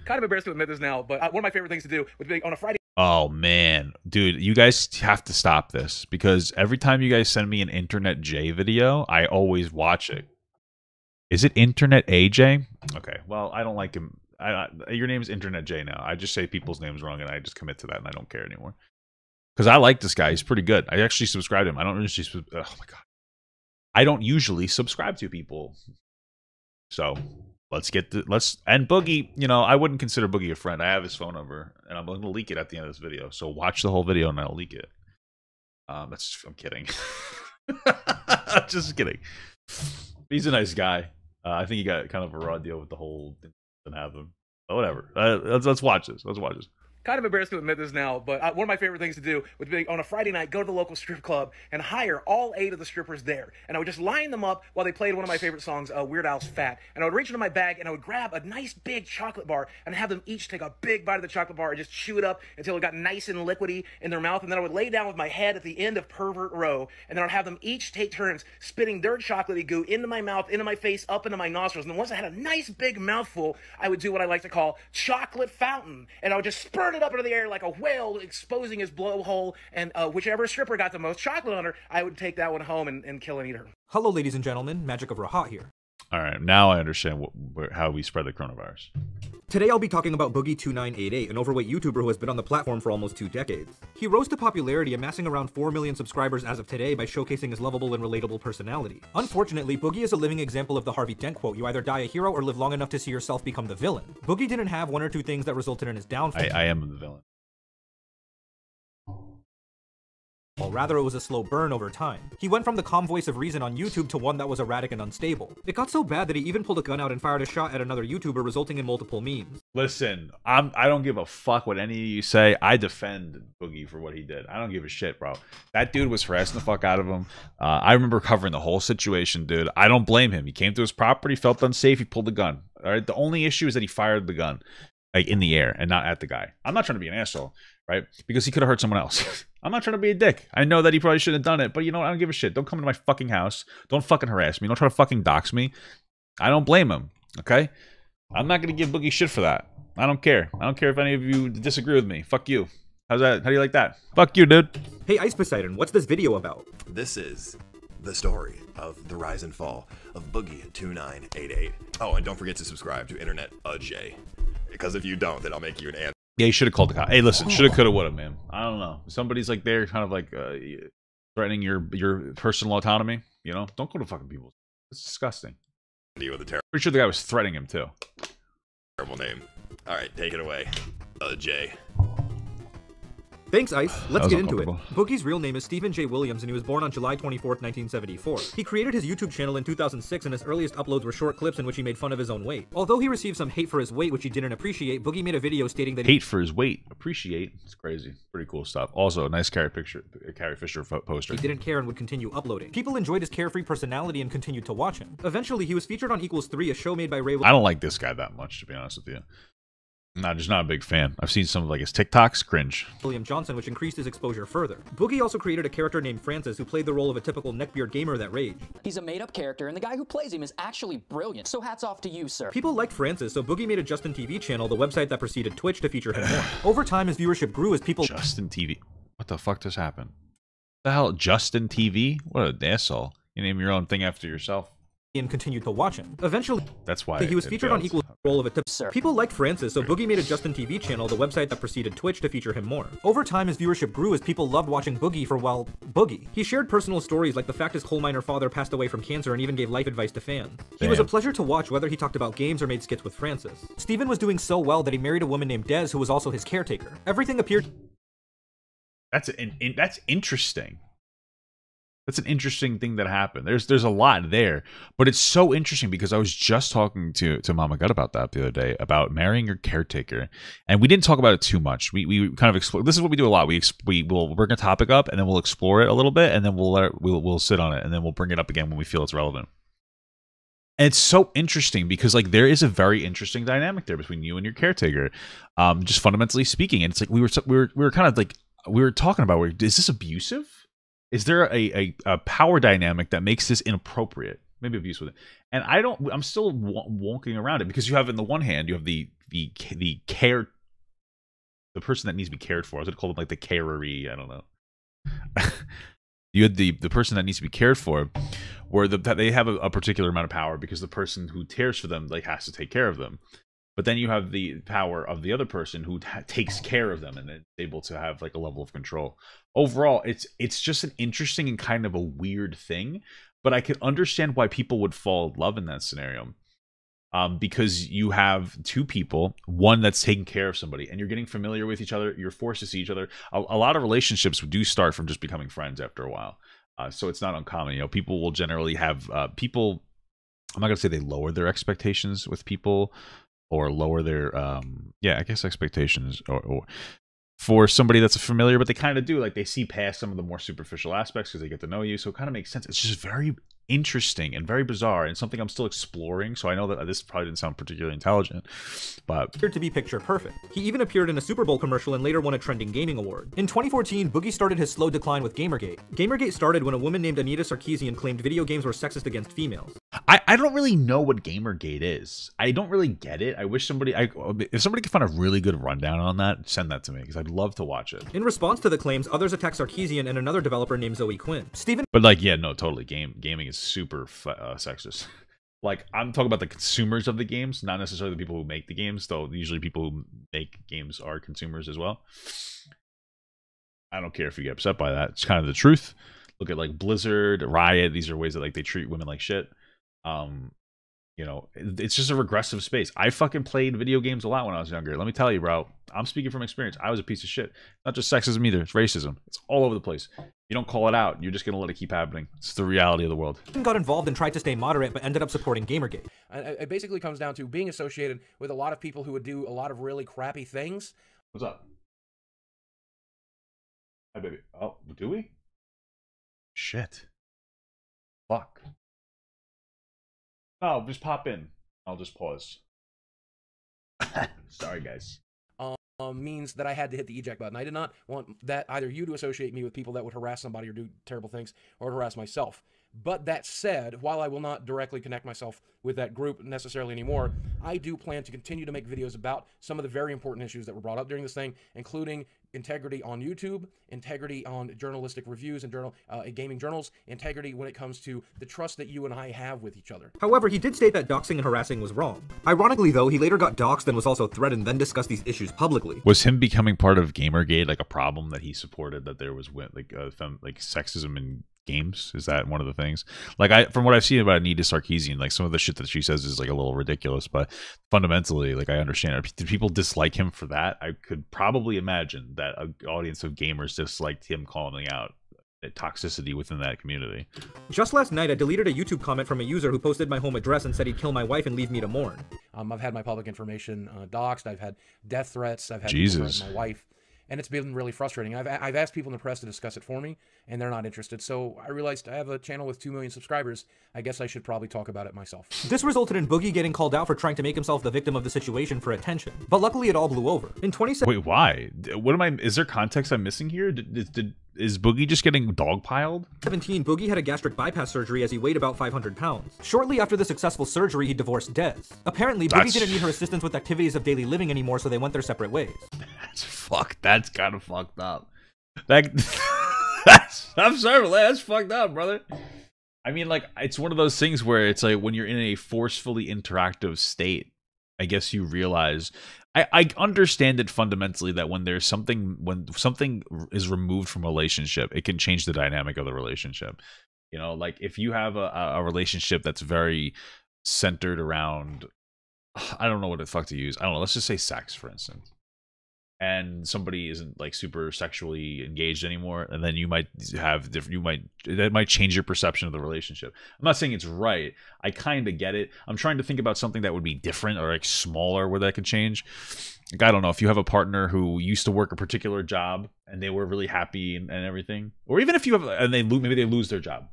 Kind of embarrassed to admit this now, but one of my favorite things to do would be on a Friday. Oh man, dude, you guys have to stop this because every time you guys send me an Internet J video, I always watch it. Is it Internet AJ? Okay, well, I don't like him. Your name's Internet J now. I just say people's names wrong and I just commit to that and I don't care anymore. Because I like this guy. He's pretty good. I actually subscribe to him. I don't usually. Oh my god. I don't usually subscribe to people. So let's and Boogie. You know, I wouldn't consider Boogie a friend. I have his phone number, and I'm going to leak it at the end of this video. So watch the whole video, and I'll leak it. I'm kidding. Just kidding. He's a nice guy. I think he got kind of a raw deal with the whole didn't have him. But whatever. Let's watch this. Let's watch this. Kind of embarrassed to admit this now, but one of my favorite things to do would be on a Friday night, go to the local strip club and hire all 8 of the strippers there. And I would just line them up while they played one of my favorite songs, Weird Al's Fat. And I would reach into my bag and I would grab a nice big chocolate bar and have them each take a big bite of the chocolate bar and just chew it up until it got nice and liquidy in their mouth. And then I would lay down with my head at the end of pervert row. And then I'd have them each take turns spitting their chocolatey goo into my mouth, into my face, up into my nostrils. And then once I had a nice big mouthful, I would do what I like to call chocolate fountain. And I would just spurt it up into the air like a whale exposing his blowhole, and whichever stripper got the most chocolate on her, I would take that one home and kill and eat her. Hello, ladies and gentlemen. Magic of Rahat here. All right, now I understand how we spread the coronavirus. Today I'll be talking about Boogie2988, an overweight YouTuber who has been on the platform for almost 2 decades. He rose to popularity, amassing around 4 million subscribers as of today by showcasing his lovable and relatable personality. Unfortunately, Boogie is a living example of the Harvey Dent quote, you either die a hero or live long enough to see yourself become the villain. Boogie didn't have 1 or 2 things that resulted in his downfall. I am the villain. Rather, it was a slow burn over time. He went from the calm voice of reason on YouTube to one that was erratic and unstable. It got so bad that he even pulled a gun out and fired a shot at another YouTuber, resulting in multiple memes. Listen, I don't give a fuck what any of you say. I defend Boogie for what he did. I don't give a shit, bro. That dude was harassing the fuck out of him. I remember covering the whole situation, dude. I don't blame him. He came to his property, felt unsafe, he pulled the gun. All right. The only issue is that he fired the gun like in the air and not at the guy. I'm not trying to be an asshole, right? Because he could have hurt someone else. I'm not trying to be a dick. I know that he probably shouldn't have done it, but you know what? I don't give a shit. Don't come into my fucking house. Don't fucking harass me. Don't try to fucking dox me. I don't blame him, okay? I'm not going to give Boogie shit for that. I don't care. I don't care if any of you disagree with me. Fuck you. How's that? How do you like that? Fuck you, dude. Hey, Ice Poseidon, what's this video about? This is the story of the rise and fall of Boogie2988. Oh, and don't forget to subscribe to Internet J. Because if you don't, then I'll make you an ant. Yeah, you should have called the cop. Hey, listen, shoulda, coulda, woulda, man. I don't know. Somebody's like they're kind of like threatening your personal autonomy. You know, don't go to fucking people. It's disgusting. With a Pretty sure the guy was threatening him too. terrible name. All right, take it away, J. Thanks, Ice. Let's get into it. uncomfortable. Boogie's real name is Stephen J. Williams, and he was born on July 24th, 1974. He created his YouTube channel in 2006, and his earliest uploads were short clips in which he made fun of his own weight. Although he received some hate for his weight, which he didn't appreciate, Boogie made a video stating that Hate for his weight, appreciate. It's crazy, pretty cool stuff. Also, a nice Carrie Fisher poster. he didn't care and would continue uploading. People enjoyed his carefree personality and continued to watch him. Eventually, he was featured on Equals 3, a show made by Ray. I don't like this guy that much, to be honest with you. Just not a big fan. I've seen some of like his TikToks, cringe. William Johnson, which increased his exposure further. Boogie also created a character named Francis who played the role of a typical neckbeard gamer that raged. He's a made-up character, and the guy who plays him is actually brilliant, so hats off to you, sir. People liked Francis, so Boogie made a Justin TV channel, the website that preceded Twitch, to feature him more. Over time, his viewership grew as people— Justin TV. What the fuck just happened? What the hell? Justin TV? What an asshole. You name your own thing after yourself. and continued to watch him. Eventually, that's why he was featured on Equal role of a tip. Sir. People liked Francis, so Boogie made a Justin TV channel, the website that preceded Twitch, to feature him more. Over time, his viewership grew as people loved watching Boogie for, well, Boogie. He shared personal stories like the fact his coal miner father passed away from cancer and even gave life advice to fans. He was a pleasure to watch whether he talked about games or made skits with Francis. Steven was doing so well that he married a woman named Des who was also his caretaker. Everything appeared— That's interesting. That's an interesting thing that happened. There's a lot there, but it's so interesting because I was just talking to Mama Gut about that the other day, about marrying your caretaker, and we didn't talk about it too much. We kind of explore. This is what we do a lot. We'll bring a topic up and then we'll explore it a little bit, and then we'll sit on it, and then we'll bring it up again when we feel it's relevant. And it's so interesting because like there is a very interesting dynamic there between you and your caretaker, just fundamentally speaking. And it's like we were kind of like we were talking about, is this abusive? Is there a power dynamic that makes this inappropriate? Maybe abuse with it. And I'm still wonking around it because you have, in the one hand, you have the the care, the person that needs to be cared for. I was gonna call them like the careree. I don't know. You had the person that needs to be cared for, where they have a particular amount of power because the person who cares for them like has to take care of them. But then you have the power of the other person who takes care of them and is able to have like a level of control. Overall, it's just an interesting and kind of a weird thing, but I could understand why people would fall in love in that scenario. Because you have two people, one that's taking care of somebody, and you're getting familiar with each other. You're forced to see each other. A lot of relationships do start from just becoming friends after a while. So it's not uncommon. You know, people will generally have people. I'm not gonna say they lower their expectations with people, or lower their I guess expectations, or for somebody that's familiar, but they kind of do, like, they see past some of the more superficial aspects because they get to know you, so it kind of makes sense. It's just very interesting and very bizarre and something I'm still exploring, so I know that this probably didn't sound particularly intelligent, but appeared to be picture perfect. He even appeared in a Super Bowl commercial and later won a Trending Gaming Award. In 2014, Boogie started his slow decline with Gamergate. Gamergate started when a woman named Anita Sarkeesian claimed video games were sexist against females. I don't really know what Gamergate is. I don't really get it. I wish if somebody could find a really good rundown on that, send that to me, because I'd love to watch it. In response to the claims, others attacked Sarkeesian and another developer named Zoe Quinn. But like, yeah, no, totally. Gaming is super sexist. Like, I'm talking about the consumers of the games, not necessarily the people who make the games, though usually people who make games are consumers as well. I don't care if you get upset by that. It's kind of the truth. Look at like Blizzard, Riot. These are ways that like they treat women like shit. You know, it's just a regressive space. I fucking played video games a lot when I was younger. Let me tell you, bro. I'm speaking from experience. I was a piece of shit. Not just sexism either. It's racism. It's all over the place. You don't call it out, you're just gonna let it keep happening. It's the reality of the world. Got involved and tried to stay moderate, but ended up supporting Gamergate. It basically comes down to being associated with a lot of people who would do a lot of really crappy things. What's up? Hi, baby. Oh, do we? Shit. Fuck. No, just pop in. I'll just pause. Sorry, guys. Means that I had to hit the eject button. I did not want that either you to associate me with people that would harass somebody or do terrible things or harass myself. But that said, while I will not directly connect myself with that group necessarily anymore, I do plan to continue to make videos about some of the very important issues that were brought up during this thing, including integrity on YouTube, integrity on journalistic reviews and gaming journals, integrity when it comes to the trust that you and I have with each other. However, he did state that doxing and harassing was wrong. Ironically, though, he later got doxed and was also threatened, then discussed these issues publicly. Was him becoming part of Gamergate like a problem that he supported, that there was like sexism in games? Is that one of the things? Like, from what I've seen about Anita Sarkeesian, like some of the shit that she says is like a little ridiculous, but fundamentally, like, I understand it. Did people dislike him for that? I could probably imagine that an audience of gamers disliked him calling out toxicity within that community. Just last night, I deleted a YouTube comment from a user who posted my home address and said he'd kill my wife and leave me to mourn. I've had my public information doxed. I've had death threats. I've had Jesus. my wife. And it's been really frustrating. I've asked people in the press to discuss it for me, and they're not interested. So I realized I have a channel with 2 million subscribers. I guess I should probably talk about it myself. This resulted in Boogie getting called out for trying to make himself the victim of the situation for attention. But luckily, it all blew over. In 2017, Wait, why? Is there context I'm missing here? Is Boogie just getting dogpiled? Boogie had a gastric bypass surgery as he weighed about 500 pounds. Shortly after the successful surgery, he divorced Dez. Apparently, Boogie didn't need her assistance with activities of daily living anymore, so they went their separate ways. That's kind of fucked up. I'm sorry, but that's fucked up, brother. I mean, like, it's one of those things where it's like when you're in a forcefully interactive state, I guess you realize. I understand it fundamentally that when something is removed from a relationship, it can change the dynamic of the relationship. You know, like if you have a relationship that's very centered around, I don't know what the fuck to use. I don't know. Let's just say sex, for instance. And somebody isn't like super sexually engaged anymore, and then you might have that might change your perception of the relationship. I'm not saying it's right. I kind of get it. I'm trying to think about something that would be different or like smaller where that could change. Like, I don't know, if you have a partner who used to work a particular job and they were really happy and everything, or even if you have and maybe they lose their job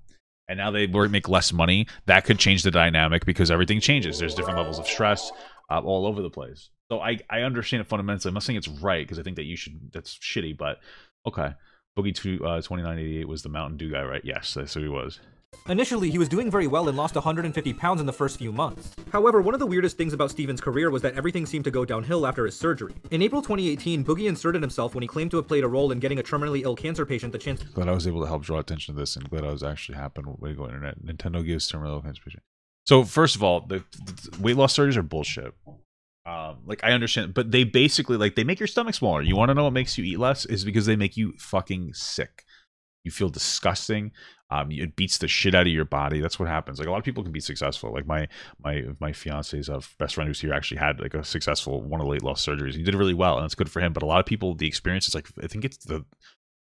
and now they make less money, that could change the dynamic because everything changes. There's different levels of stress all over the place. So I understand it fundamentally. I'm not saying it's right because I think that that's shitty, but okay. Boogie 2988 was the Mountain Dew guy, right? Yes, that's who he was. Initially, he was doing very well and lost 150 pounds in the first few months. However, one of the weirdest things about Steven's career was that everything seemed to go downhill after his surgery. In April 2018, Boogie inserted himself when he claimed to have played a role in getting a terminally ill cancer patient the chance. Glad I was able to help draw attention to this, and glad I was actually happened. Way to go, internet. Nintendo gives terminally ill cancer patient. So first of all, the weight loss surgeries are bullshit. Like I understand, but they basically like they make your stomach smaller. You want to know what makes you eat less? Is because they make you fucking sick. You feel disgusting. It beats the shit out of your body. That's what happens. Like a lot of people can be successful. Like my fiance's best friend who's here actually had like a successful one of the weight loss surgeries. He did really well, and it's good for him. But a lot of people, the experience is like I think it's the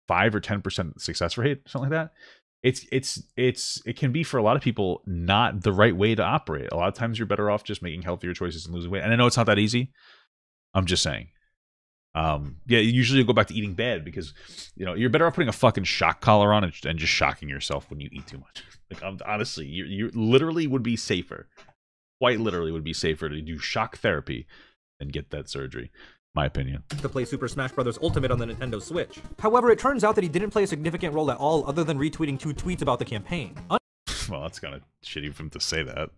5 or 10% success rate, something like that. It can be for a lot of people not the right way to operate. A lot of times you're better off just making healthier choices and losing weight. And I know it's not that easy. I'm just saying. Yeah, usually you'll go back to eating bad because you're better off putting a fucking shock collar on and just shocking yourself when you eat too much. Like honestly, you literally would be safer, quite literally would be safer to do shock therapy than get that surgery. My opinion. To play Super Smash Bros. Ultimate on the Nintendo Switch. However, it turns out that he didn't play a significant role at all other than retweeting 2 tweets about the campaign. Well, that's kind of shitty for him to say that.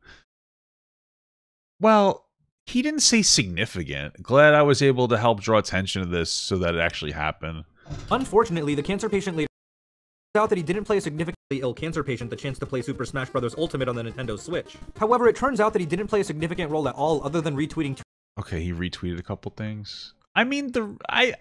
Well, he didn't say significant. Glad I was able to help draw attention to this so that it actually happened. Unfortunately, the cancer patient later out that he didn't play a significantly ill cancer patient the chance to play Super Smash Bros. Ultimate on the Nintendo Switch. However, it turns out that he didn't play a significant role at all other than retweeting 2. Okay, he retweeted a couple things. I mean, I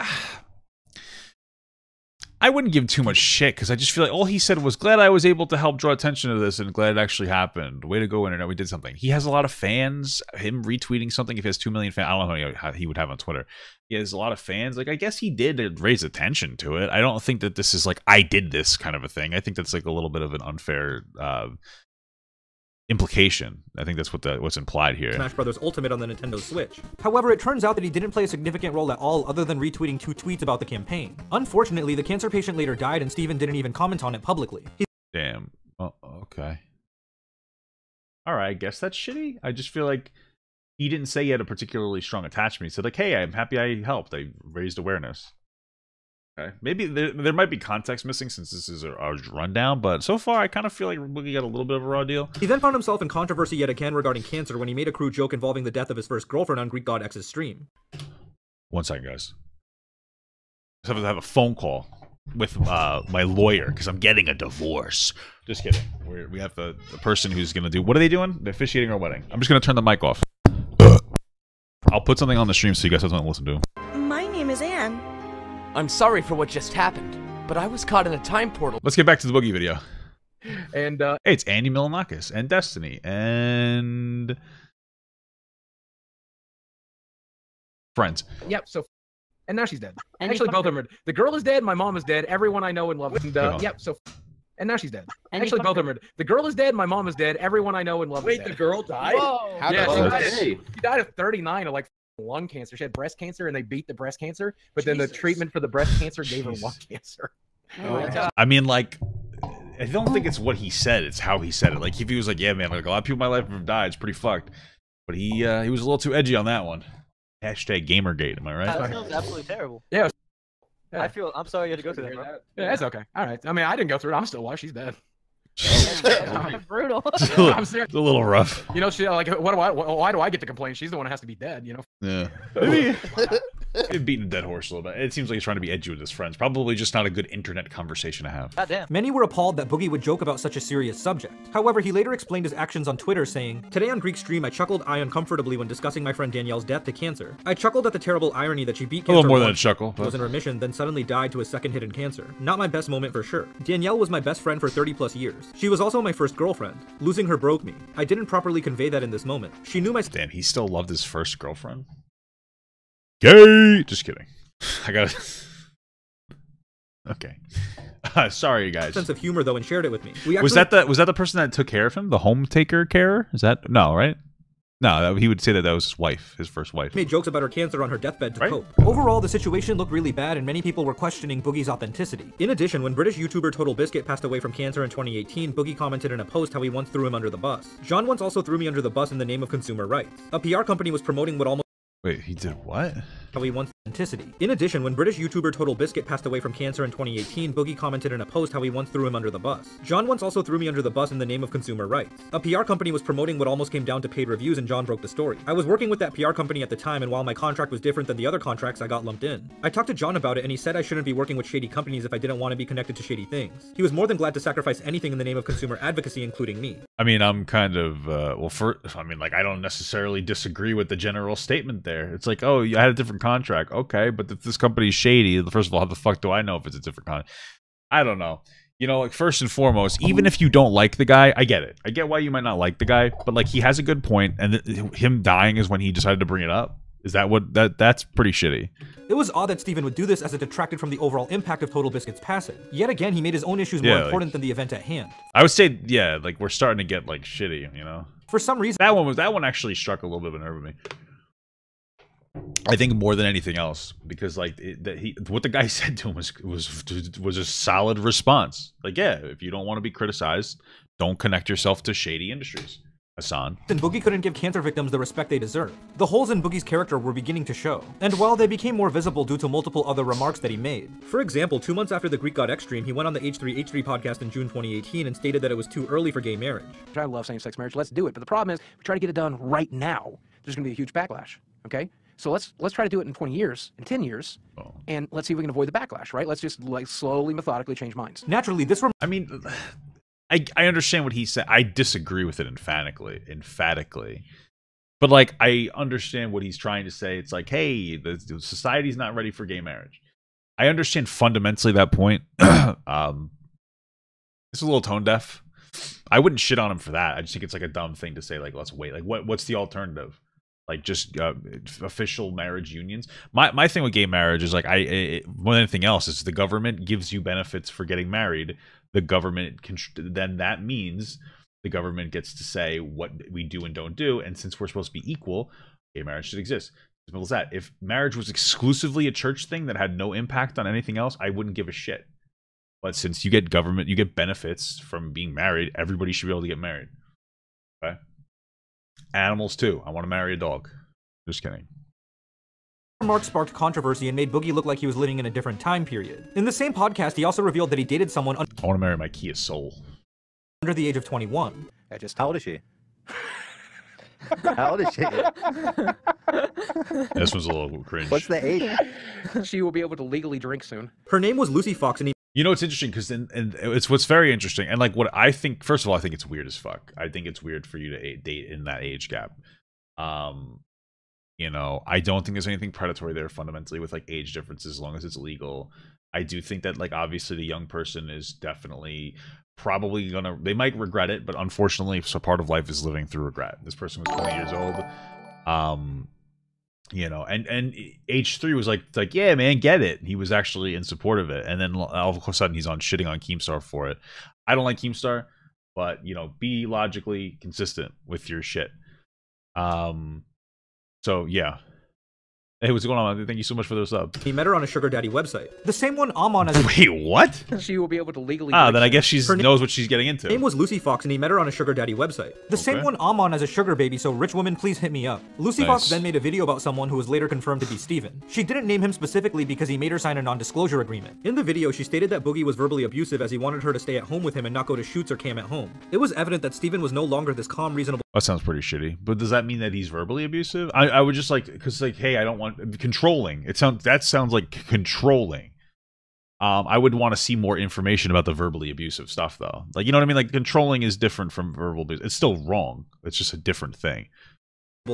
wouldn't give too much shit because I just feel like all he said was glad I was able to help draw attention to this and glad it actually happened. Way to go, internet. We did something. He has a lot of fans. Him retweeting something, if he has 2 million fans, I don't know how he would have on Twitter. He has a lot of fans. Like, I guess he did raise attention to it. I don't think that this is like, I did this kind of a thing. I think that's like a little bit of an unfair implication. I think that's what's implied here. Smash Bros. Ultimate on the Nintendo Switch. However, it turns out that he didn't play a significant role at all other than retweeting 2 tweets about the campaign. Unfortunately, the cancer patient later died and Steven didn't even comment on it publicly. Damn. Oh, okay. Alright, I guess that's shitty. I just feel like he didn't say he had a particularly strong attachment. He said like, hey, I'm happy I helped. I raised awareness. Okay. Maybe there might be context missing since this is a rundown, but so far I kind of feel like Boogie got a little bit of a raw deal. He then found himself in controversy yet again regarding cancer when he made a crude joke involving the death of his first girlfriend on Greek God X's stream. 1 second, guys. I have a phone call with my lawyer because I'm getting a divorce. Just kidding. We have the person who's going to do... What are they doing? They're officiating our wedding. I'm just going to turn the mic off. I'll put something on the stream so you guys have something to listen to. My name is Anne. I'm sorry for what just happened, but I was caught in a time portal. Let's get back to the Boogie video. And hey, it's Andy Milonakis and Destiny and friends. Yep. So, and now she's dead. Actually, both of them are. The girl is dead. My mom is dead. Everyone I know and love. And yep. So, and now she's dead. Actually, both of them are. The girl is dead. My mom is dead. Everyone I know and love. Wait, the girl died? Whoa. Yeah, she died at 39 of like lung cancer. She had breast cancer, and they beat the breast cancer. But then the treatment for the breast cancer gave her lung cancer. I mean, like, I don't think it's what he said; it's how he said it. Like, if he was like, "Yeah, man, like a lot of people in my life have died. It's pretty fucked," but he was a little too edgy on that one. Hashtag Gamergate. Am I right? That sounds absolutely terrible. Yeah. I'm sorry you had to go through that, bro. Yeah, that's okay. All right. I mean, I didn't go through it. I'm still alive. She's dead. Brutal. I'm serious. It's a little rough. You know, she like, why do I get to complain? She's the one who has to be dead. You know. Yeah. Maybe beating a dead horse a little bit. It seems like he's trying to be edgy with his friends. Probably just not a good internet conversation to have. Goddamn. Many were appalled that Boogie would joke about such a serious subject. However, he later explained his actions on Twitter, saying, "Today on Greek stream, I chuckled uncomfortably when discussing my friend Danielle's death to cancer. I chuckled at the terrible irony that she beat cancer A little more than a once, chuckle. was in remission, then suddenly died to a second hidden cancer. Not my best moment for sure. Danielle was my best friend for 30 plus years. She was also my first girlfriend. Losing her broke me. I didn't properly convey that in this moment. She knew my Damn, he still loved his first girlfriend? Gay! Just kidding. I got it. Okay. Sorry, guys. sense of humor though and shared it with me. Was that the person that took care of him? The home taker carer? Is that no, right? No, he would say that was his wife, his first wife. Made jokes about her cancer on her deathbed to cope. Overall, the situation looked really bad and many people were questioning Boogie's authenticity. In addition, when British YouTuber Total Biscuit passed away from cancer in 2018, Boogie commented in a post how he once threw him under the bus. John once also threw me under the bus in the name of consumer rights. A PR company was promoting what almost... Wait, he did what? How he once authenticity. In addition, when British YouTuber Total Biscuit passed away from cancer in 2018, Boogie commented in a post how he once threw him under the bus. John once also threw me under the bus in the name of consumer rights. A PR company was promoting what almost came down to paid reviews and John broke the story. I was working with that PR company at the time, and while my contract was different than the other contracts, I got lumped in. I talked to John about it and he said I shouldn't be working with shady companies if I didn't want to be connected to shady things. He was more than glad to sacrifice anything in the name of consumer advocacy, including me. I mean, I'm kind of, I don't necessarily disagree with the general statement there. It's like, oh, you had a different contract. Okay, but if this company's shady, first of all, how the fuck do I know if it's a different contract? I don't know. You know, like, first and foremost, even if you don't like the guy, I get it. I get why you might not like the guy, but, like, he has a good point, and him dying is when he decided to bring it up. Is that what, that's pretty shitty. It was odd that Steven would do this as it detracted from the overall impact of Total Biscuit's passing. Yet again, he made his own issues more important than the event at hand. I would say, yeah, like, we're starting to get, like, shitty, you know? For some reason, that one actually struck a little bit of a nerve with me. I think more than anything else, because like what the guy said to him was a solid response. Like, yeah, if you don't want to be criticized, don't connect yourself to shady industries. Hassan. And Boogie couldn't give cancer victims the respect they deserve. The holes in Boogie's character were beginning to show, and while they became more visible due to multiple other remarks that he made. For example, 2 months after the Greek God X stream, he went on the H3H3 podcast in June 2018 and stated that it was too early for gay marriage. I love same-sex marriage. Let's do it. But the problem is, we try to get it done right now. There's going to be a huge backlash. Okay. So let's try to do it in 20 years, in 10 years, and let's see if we can avoid the backlash, right? Let's just like slowly, methodically change minds. Naturally, this I mean, I understand what he said. I disagree with it emphatically. But like, I understand what he's trying to say. It's like, hey, the society's not ready for gay marriage. I understand fundamentally that point. It's a little tone deaf. I wouldn't shit on him for that. I just think it's like a dumb thing to say, like, let's wait. Like, what's the alternative? Like, just official marriage unions. My thing with gay marriage is like, more than anything else, is the government gives you benefits for getting married. The government then that means the government gets to say what we do and don't do. And since we're supposed to be equal, gay marriage should exist. As simple as that. If marriage was exclusively a church thing that had no impact on anything else, I wouldn't give a shit. But since you get benefits from being married, everybody should be able to get married. Okay. Animals too. I want to marry a dog. Just kidding. Remark sparked controversy and made Boogie look like he was living in a different time period. In the same podcast, he also revealed that he dated someone I want to marry my Kia Soul. Under the age of 21. How old is she? How old is she? This was a little cringe. What's the age? She will be able to legally drink soon. Her name was Lucy Fox, and you know, it's interesting because and it's what's very interesting, and like what I think. First of all, I think it's weird as fuck. I think it's weird for you to date in that age gap. You know, I don't think there's anything predatory there fundamentally with like age differences, as long as it's legal. I do think that like obviously the young person is definitely probably they might regret it, but unfortunately, so part of life is living through regret. This person was 20 years old. You know, and H3 was like, yeah, man, get it. He was actually in support of it. And then all of a sudden he's shitting on Keemstar for it. I don't like Keemstar, but, you know, be logically consistent with your shit. So, yeah. Hey, what's going on? Thank you so much for the sub. He met her on a sugar daddy website. The same one Amon as Wait, what? She will be able to legally then I guess she knows what she's getting into. Her name was Lucy Fox, and he met her on a sugar daddy website. The same one Amon as a sugar baby, so rich woman, please hit me up. Lucy Fox then made a video about someone who was later confirmed to be Steven. She didn't name him specifically because he made her sign a non-disclosure agreement. In the video, she stated that Boogie was verbally abusive as he wanted her to stay at home with him and not go to shoots or cam at home. It was evident that Steven was no longer this calm, reasonable. That sounds pretty shitty. But does that mean that he's verbally abusive? I would just like, because like, hey, I don't want controlling. That sounds like controlling. I would want to see more information about the verbally abusive stuff, though. Like, you know what I mean? Like, controlling is different from verbal abuse. It's still wrong. It's just a different thing.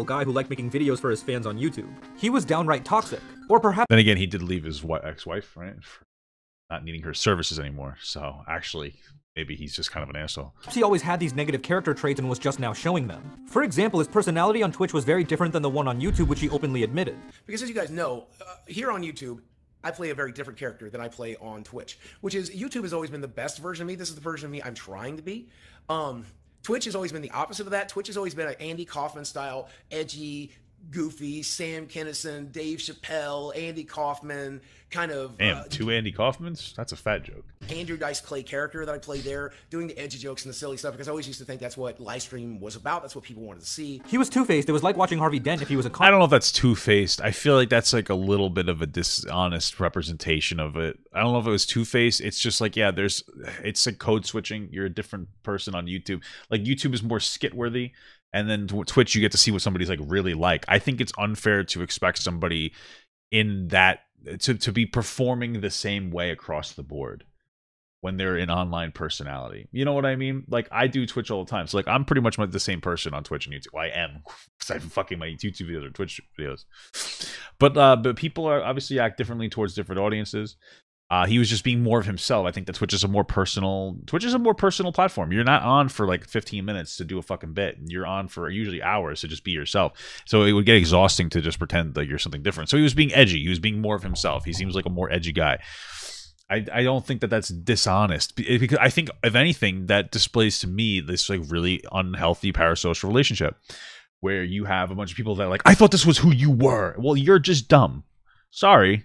Guy who liked making videos for his fans on YouTube. He was downright toxic, or perhaps. Then again, he did leave his ex-wife, right, for not needing her services anymore. So actually, maybe he's just kind of an asshole. He always had these negative character traits and was just now showing them. For example, his personality on Twitch was very different than the one on YouTube, which he openly admitted. Because as you guys know, here on YouTube, I play a very different character than I play on Twitch, which is YouTube has always been the best version of me. This is the version of me I'm trying to be. Twitch has always been the opposite of that. Twitch has always been an Andy Kaufman style, edgy, Goofy, Sam Kinison, Dave Chappelle, Andy Kaufman, kind of Damn, 2 Andy Kaufmans? That's a fat joke. Andrew Dice Clay character that I played there, doing the edgy jokes and the silly stuff, because I always used to think that's what Livestream was about. That's what people wanted to see. He was two-faced. It was like watching Harvey Dent if he was a I don't know if that's two-faced. I feel like that's like a little bit of a dishonest representation of it. I don't know if it was two-faced. It's just like, yeah, it's like code switching. You're a different person on YouTube. Like, YouTube is more skit-worthy, and then Twitch, you get to see what somebody's like really like. I think it's unfair to expect somebody in that to be performing the same way across the board when they're an online personality. You know what I mean? Like, I do Twitch all the time. So, like, I'm pretty much the same person on Twitch and YouTube. Well, I am, because I'm fucking my YouTube videos or Twitch videos. But people are obviously act differently towards different audiences. He was just being more of himself. I think that Twitch is a more personal platform. You're not on for like 15 minutes to do a fucking bit. You're on for usually hours to just be yourself. So it would get exhausting to just pretend that you're something different. So he was being edgy. He was being more of himself. He seems like a more edgy guy. I don't think that that's dishonest, because I think, if anything, that displays to me this like really unhealthy parasocial relationship where you have a bunch of people that are like, I thought this was who you were. Well, you're just dumb. Sorry.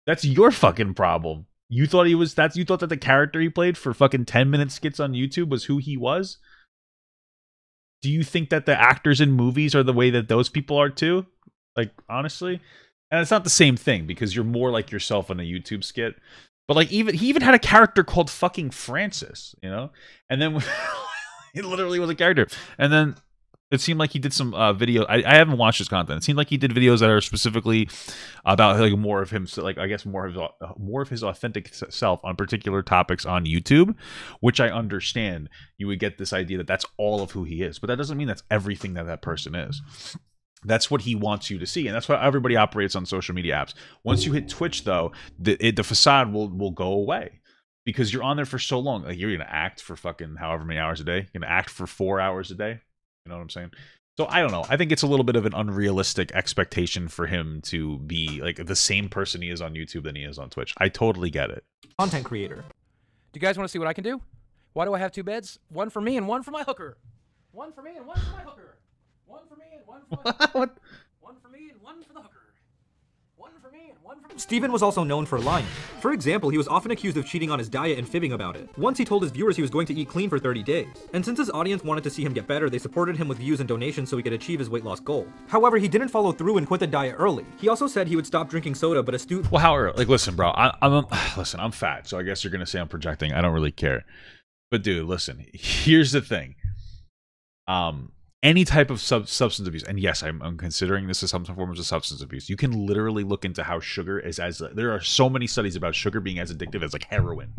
That's your fucking problem. You thought you thought that the character he played for fucking 10-minute skits on YouTube was who he was? Do you think that the actors in movies are the way that those people are too? Like, honestly? And it's not the same thing, because you're more like yourself on a YouTube skit. But like, he even had a character called fucking Francis, you know? And then he literally was a character. And then it seemed like he did some video. I haven't watched his content. It seemed like he did videos that are specifically about like more of him, like I guess more of his authentic self on particular topics on YouTube, which I understand. You would get this idea that that's all of who he is, but that doesn't mean that's everything that that person is. That's what he wants you to see, and that's why everybody operates on social media apps. Once you hit Twitch, though, the facade will go away, because you're on there for so long. Like, you're gonna act for fucking however many hours a day. You're gonna act for 4 hours a day. You know what I'm saying? So I don't know. I think it's a little bit of an unrealistic expectation for him to be like the same person he is on YouTube than he is on Twitch. I totally get it. Content creator. Do you guys want to see what I can do? Why do I have 2 beds? One for me and one for my hooker. One for me and one for my hooker. One for me and one for my hooker. What? One for me and one for the hooker. One for me and one for my... Steven was also known for lying. For example, he was often accused of cheating on his diet and fibbing about it. Once he told his viewers he was going to eat clean for 30 days. And since his audience wanted to see him get better, they supported him with views and donations so he could achieve his weight loss goal. However, he didn't follow through and quit the diet early. He also said he would stop drinking soda, but astute... Well, how early? Like, listen, bro, listen, I'm fat, so I guess you're gonna say I'm projecting. I don't really care. But dude, listen, here's the thing. Any type of substance abuse, and yes, I'm considering this as some forms of substance abuse. You can literally look into how sugar is there are so many studies about sugar being as addictive as like heroin.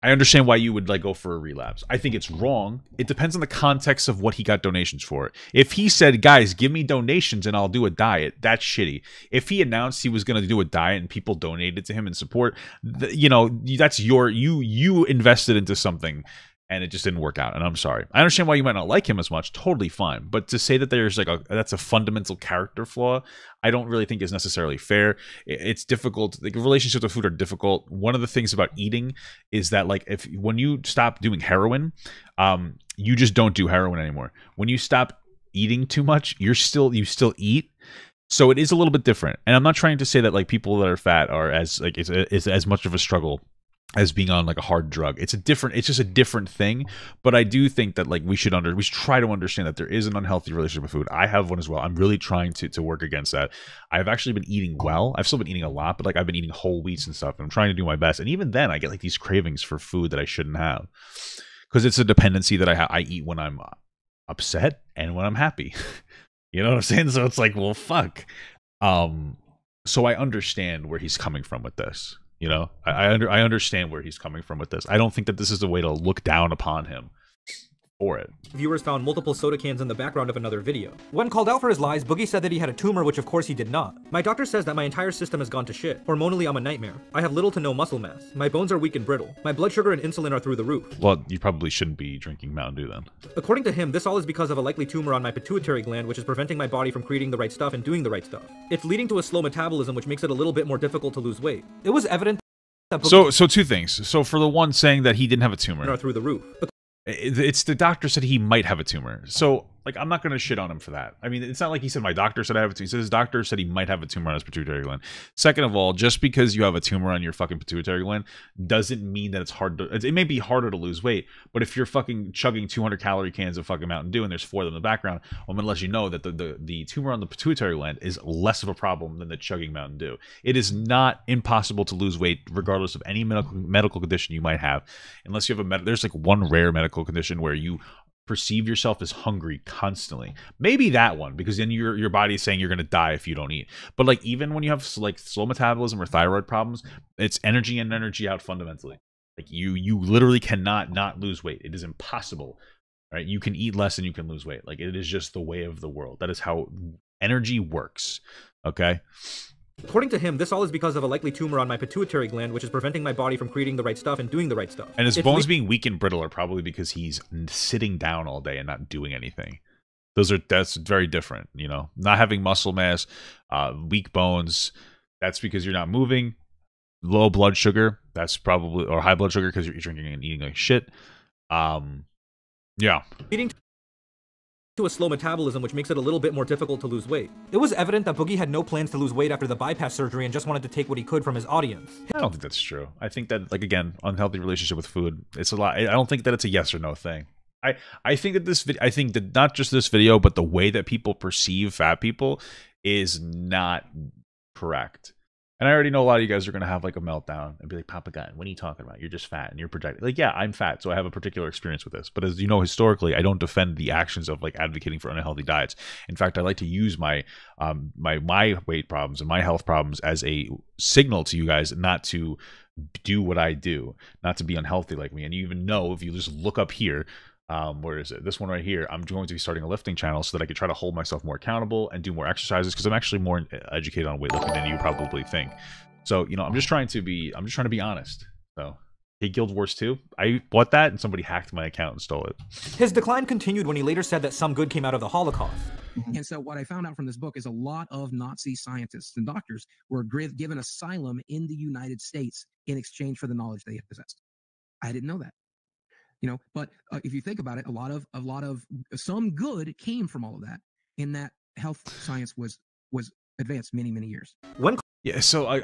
I understand why you would like go for a relapse. I think it's wrong. It depends on the context of what he got donations for. If he said, guys, give me donations and I'll do a diet, that's shitty. If he announced he was going to do a diet and people donated to him in support, you know, that's you invested into something and it just didn't work out, and I'm sorry. I understand why you might not like him as much, totally fine. But to say that there's like that's a fundamental character flaw, I don't really think is necessarily fair. It's difficult. Like, relationships with food are difficult. One of the things about eating is that like when you stop doing heroin, you just don't do heroin anymore. When you stop eating too much, you still eat. So it is a little bit different. And I'm not trying to say that like people that are fat are as like it's as much of a struggle as being on like a hard drug. It's just a different thing. But I do think that like we should try to understand that there is an unhealthy relationship with food. I have one as well. I'm really trying to work against that. I've actually been eating well. I've still been eating a lot, but like I've been eating whole wheats and stuff, and I'm trying to do my best. And even then I get like these cravings for food that I shouldn't have, because it's a dependency that I eat when I'm upset and when I'm happy. You know what I'm saying? So it's like, well, fuck. So I understand where he's coming from with this. You know, I understand where he's coming from with this. I don't think that this is a way to look down upon him for it. Viewers found multiple soda cans in the background of another video. When called out for his lies, Boogie said that he had a tumor, which of course he did not. My doctor says that my entire system has gone to shit. Hormonally, I'm a nightmare. I have little to no muscle mass. My bones are weak and brittle. My blood sugar and insulin are through the roof. Well, you probably shouldn't be drinking Mountain Dew then. According to him, this all is because of a likely tumor on my pituitary gland, which is preventing my body from creating the right stuff and doing the right stuff. It's leading to a slow metabolism, which makes it a little bit more difficult to lose weight. It was evident that So two things. So for the one saying that he didn't have a tumor, are through the roof. it's the doctor said he might have a tumor. So like, I'm not going to shit on him for that. I mean, it's not like he said, my doctor said I have a tumor. He said his doctor said he might have a tumor on his pituitary gland. Second of all, just because you have a tumor on your fucking pituitary gland doesn't mean that it's hard to, it may be harder to lose weight, but if you're fucking chugging 200 calorie cans of fucking Mountain Dew and there's 4 of them in the background, I'm going to let you know that the tumor on the pituitary gland is less of a problem than the chugging Mountain Dew. It is not impossible to lose weight regardless of any medical condition you might have, unless you have there's like one rare medical condition where you perceive yourself as hungry constantly. Maybe that one, because then your body is saying you're going to die if you don't eat. But like, even when you have like slow metabolism or thyroid problems, it's energy in, energy out fundamentally. Like you literally cannot not lose weight. It is impossible. Right? You can eat less and you can lose weight. Like, it is just the way of the world. That is how energy works. Okay? According to him, this all is because of a likely tumor on my pituitary gland, which is preventing my body from creating the right stuff and doing the right stuff. And his bones being weak and brittle are probably because he's sitting down all day and not doing anything. That's very different, you know. Not having muscle mass, weak bones, that's because you're not moving. Low blood sugar, that's probably, or high blood sugar because you're drinking and eating like shit. Yeah. Leading to a slow metabolism, which makes it a little bit more difficult to lose weight. It was evident that Boogie had no plans to lose weight after the bypass surgery and just wanted to take what he could from his audience. I don't think that's true. I think that, like, again, unhealthy relationship with food, it's a lot. I don't think that it's a yes or no thing. I think that I think that not just this video, but the way that people perceive fat people is not correct. And I already know a lot of you guys are going to have like a meltdown and be like, Papa Gun, what are you talking about? You're just fat and you're projecting. Like, yeah, I'm fat, so I have a particular experience with this. But as you know, historically, I don't defend the actions of like advocating for unhealthy diets. In fact, I like to use my my weight problems and my health problems as a signal to you guys not to do what I do, not to be unhealthy like me. And you even know, if you just look up here, where is it? This one right here. I'm going to be starting a lifting channel so that I can try to hold myself more accountable and do more exercises, because I'm actually more educated on weightlifting than you probably think. So, you know, I'm just trying to be honest. So, hey, Guild Wars 2, I bought that and somebody hacked my account and stole it. His decline continued when he later said that some good came out of the Holocaust. And so what I found out from this book is a lot of Nazi scientists and doctors were given asylum in the United States in exchange for the knowledge they had possessed. I didn't know that. You know, but if you think about it, a lot of some good came from all of that, in that health science was advanced many years. Yeah, so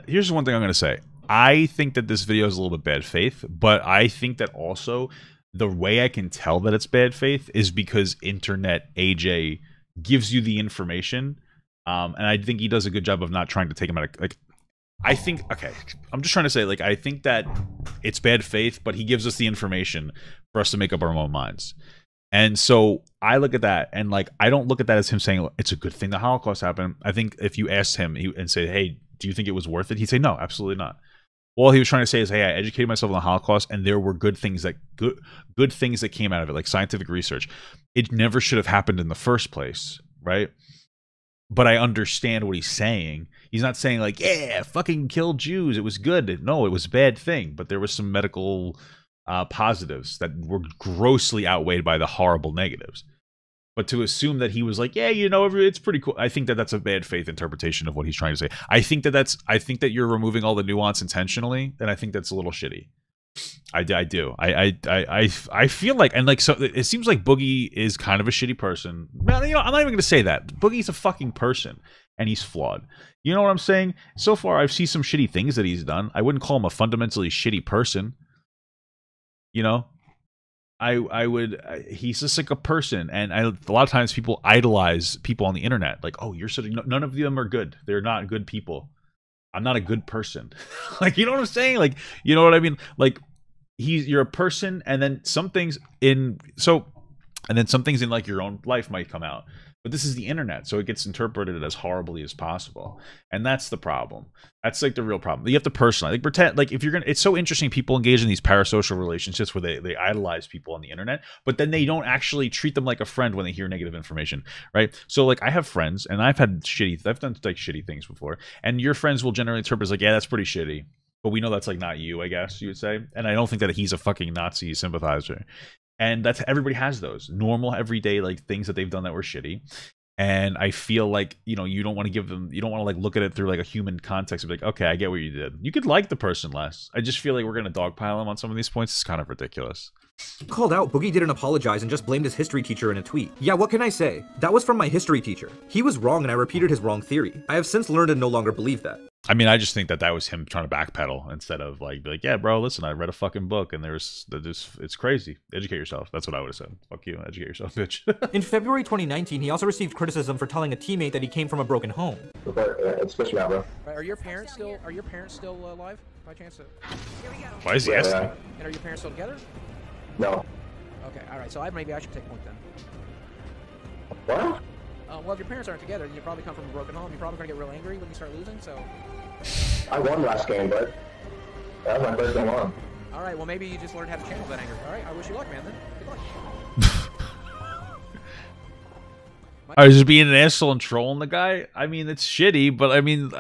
here's one thing I'm going to say. I think that this video is a little bit bad faith, but I think that also the way I can tell that it's bad faith is because Internet AJ gives you the information, and I think he does a good job of not trying to take him out of, like, I think, okay, I'm just trying to say, like, I think that it's bad faith, but he gives us the information for us to make up our own minds. And so I look at that, and, like, I don't look at that as him saying it's a good thing the Holocaust happened. I think if you asked him and say, hey, do you think it was worth it? He'd say, no, absolutely not. All he was trying to say is, hey, I educated myself on the Holocaust, and there were good things that came out of it, like scientific research. It never should have happened in the first place, right? But I understand what he's saying. He's not saying like, yeah, fucking kill Jews, it was good. No, it was a bad thing. But there was some medical positives that were grossly outweighed by the horrible negatives. But to assume that he was like, yeah, you know, it's pretty cool. I think that that's a bad faith interpretation of what he's trying to say. I think that you're removing all the nuance intentionally, and I think that's a little shitty. I do. I feel like, and like, so it seems like Boogie is kind of a shitty person. Man, you know, I'm not even going to say that. Boogie's a fucking person, and he's flawed. You know what I'm saying? So far, I've seen some shitty things that he's done. I wouldn't call him a fundamentally shitty person. You know, he's just like a person, and a lot of times people idolize people on the internet. Like, oh, you're such none of them are good. They're not good people. I'm not a good person. Like, you know what I'm saying? Like, you know what I mean? Like, you're a person, and then some things in like your own life might come out. But this is the internet, so it gets interpreted as horribly as possible. And that's the problem. That's like the real problem. You have to personalize. Like, pretend, like, if you're gonna, it's so interesting people engage in these parasocial relationships where they idolize people on the internet, but then they don't actually treat them like a friend when they hear negative information, right? So like, I have friends, and I've done like shitty things before, and your friends will generally interpret as like, yeah, that's pretty shitty. But we know that's like not you, I guess you would say. And I don't think that he's a fucking Nazi sympathizer. And that's, everybody has those normal everyday like things that they've done that were shitty. And I feel like, you know, you don't want to give them, you don't want to like look at it through like a human context and be like, okay, I get what you did. You could like the person less. I just feel like we're going to dogpile him on some of these points. It's kind of ridiculous. Called out, Boogie didn't apologize and just blamed his history teacher in a tweet. Yeah, what can I say? That was from my history teacher. He was wrong and I repeated his wrong theory. I have since learned and no longer believe that. I mean, I just think that was him trying to backpedal instead of like, be like, yeah, bro, listen, I read a fucking book and it's crazy. Educate yourself. That's what I would have said. Fuck you, educate yourself, bitch. In February 2019, he also received criticism for telling a teammate that he came from a broken home. Switch me out, bro. Are your parents still alive by chance? Why is he asking? And are your parents still together? No. Okay, all right. So maybe I should take point then. What? Well, if your parents aren't together, then you probably come from a broken home. You're probably gonna get real angry when you start losing. So. I won last game, but that was my first game on. All right. Well, maybe you just learned how to channel that anger. All right. I wish you luck, man. Then good luck. I was just being an asshole and trolling the guy. I mean, it's shitty, but I mean,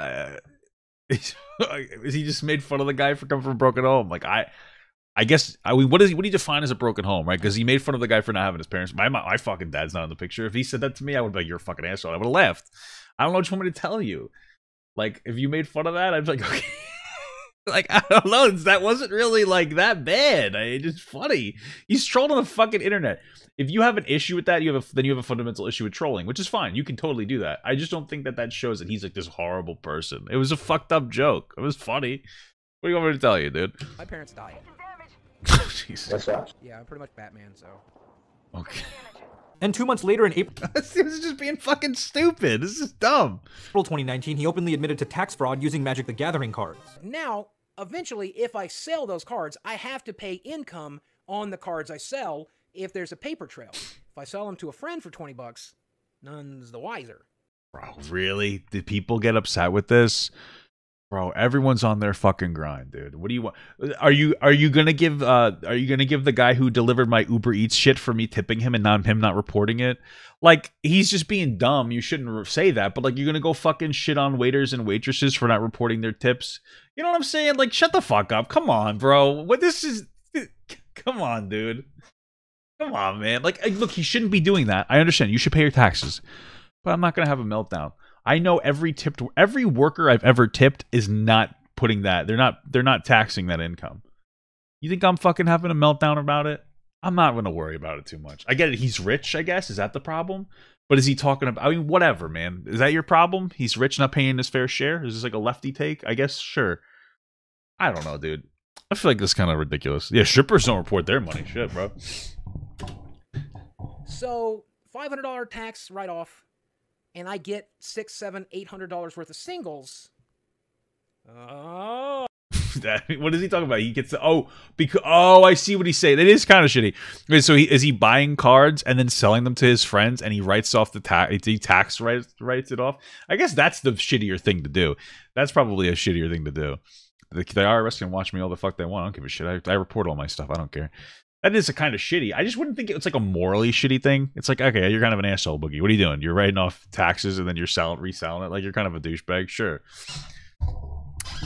is he just made fun of the guy for coming from a broken home? Like I guess what do you define as a broken home, right? Because he made fun of the guy for not having his parents. My fucking dad's not in the picture. If he said that to me, I would be like, "You're a fucking asshole." I would have laughed. I don't know what you want me to tell you. Like, if you made fun of that, I'd be like, okay. Like, I don't know. That wasn't really like that bad. It's just funny. He's trolled on the fucking internet. If you have an issue with that, then you have a fundamental issue with trolling, which is fine. You can totally do that. I just don't think that shows that he's like this horrible person. It was a fucked up joke. It was funny. What do you want me to tell you, dude? My parents died. Jesus. Yeah, I'm pretty much Batman, so. Okay. And 2 months later in April... This is just being fucking stupid. This is dumb. April 2019, he openly admitted to tax fraud using Magic the Gathering cards. Now, eventually, if I sell those cards, I have to pay income on the cards I sell if there's a paper trail. If I sell them to a friend for 20 bucks, none's the wiser. Bro, really? Did people get upset with this? Bro, everyone's on their fucking grind, dude. What do you want? Are you gonna give the guy who delivered my Uber Eats shit for me tipping him and him not reporting it? Like, he's just being dumb. You shouldn't say that, but like, you're gonna go fucking shit on waiters and waitresses for not reporting their tips. You know what I'm saying? Like, shut the fuck up. Come on, bro. What this is? Come on, dude. Come on, man. Like, look, he shouldn't be doing that. I understand. You should pay your taxes, but I'm not gonna have a meltdown. I know every worker I've ever tipped is not putting that. They're not taxing that income. You think I'm fucking having a meltdown about it? I'm not going to worry about it too much. I get it. He's rich, I guess. Is that the problem? But is he talking about, I mean, whatever, man. Is that your problem? He's rich, not paying his fair share? Is this like a lefty take? I guess, sure. I don't know, dude. I feel like this is kind of ridiculous. Yeah, strippers don't report their money. Shit, bro. So, $500 tax write-off. And I get $600, $700, $800 worth of singles. Oh. What is he talking about? He gets I see what he's saying. It is kind of shitty. Okay, so is he buying cards and then selling them to his friends, and he writes off the tax writes it off? I guess that's the shittier thing to do. That's probably a shittier thing to do. The IRS can watch me all the fuck they want. I don't give a shit. I report all my stuff. I don't care. That is a kind of shitty. I just wouldn't think it's like a morally shitty thing. It's like, okay, you're kind of an asshole, Boogie. What are you doing? You're writing off taxes and then you're reselling it. Like, you're kind of a douchebag, sure.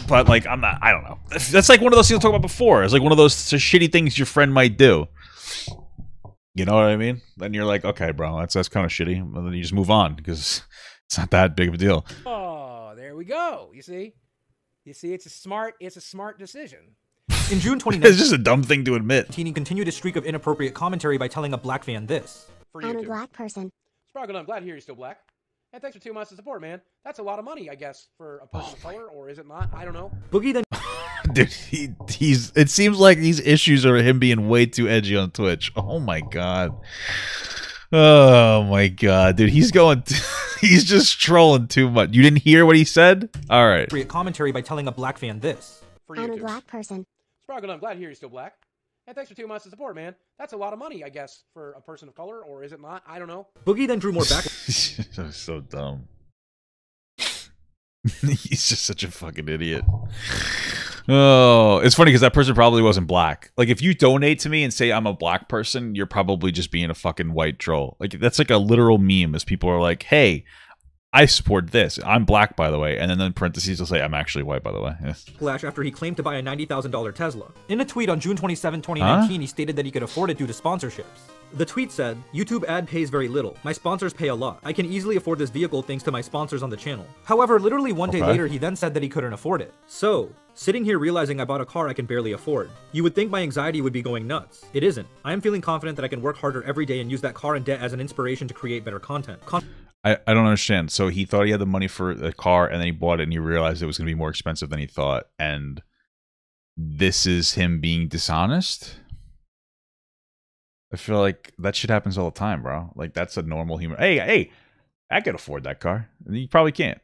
But like, I don't know. That's like one of those things I talked about before. It's like one of those shitty things your friend might do. You know what I mean? Then you're like, okay, bro, that's kind of shitty. And then you just move on because it's not that big of a deal. Oh, there we go. You see, it's a smart decision. In June 2019, it's just a dumb thing to admit. He continued his streak of inappropriate commentary by telling a black fan this. I'm a black person. Sparkle, I'm glad to hear you're still black. And thanks for 2 months of support, man. That's a lot of money, I guess, for a person of color, or is it not? I don't know. Boogie then... Dude, it seems like these issues are him being way too edgy on Twitch. Oh my god. Oh my god, dude, he's just trolling too much. You didn't hear what he said? All right. Commentary by telling a black fan this. I'm a black person. Sparkle, I'm glad to hear you're still black. And thanks for 2 months of support, man. That's a lot of money, I guess, for a person of color, or is it not? I don't know. Boogie then drew more back. So dumb. He's just such a fucking idiot. Oh, it's funny because that person probably wasn't black. Like, if you donate to me and say I'm a black person, you're probably just being a fucking white troll. Like, that's like a literal meme as people are like, hey, I support this. I'm black, by the way. And then in parentheses, they'll say, I'm actually white, by the way. Yes. Flash after he claimed to buy a $90,000 Tesla. In a tweet on June 27, 2019, he stated that he could afford it due to sponsorships. The tweet said, YouTube ad pays very little. My sponsors pay a lot. I can easily afford this vehicle thanks to my sponsors on the channel. However, literally one day later, he then said that he couldn't afford it. So, sitting here realizing I bought a car I can barely afford. You would think my anxiety would be going nuts. It isn't. I am feeling confident that I can work harder every day and use that car and debt as an inspiration to create better content. I don't understand. So he thought he had the money for the car, and then he bought it, and he realized it was going to be more expensive than he thought. And this is him being dishonest? I feel like that shit happens all the time, bro. Like, that's a normal human. Hey, I could afford that car. You probably can't.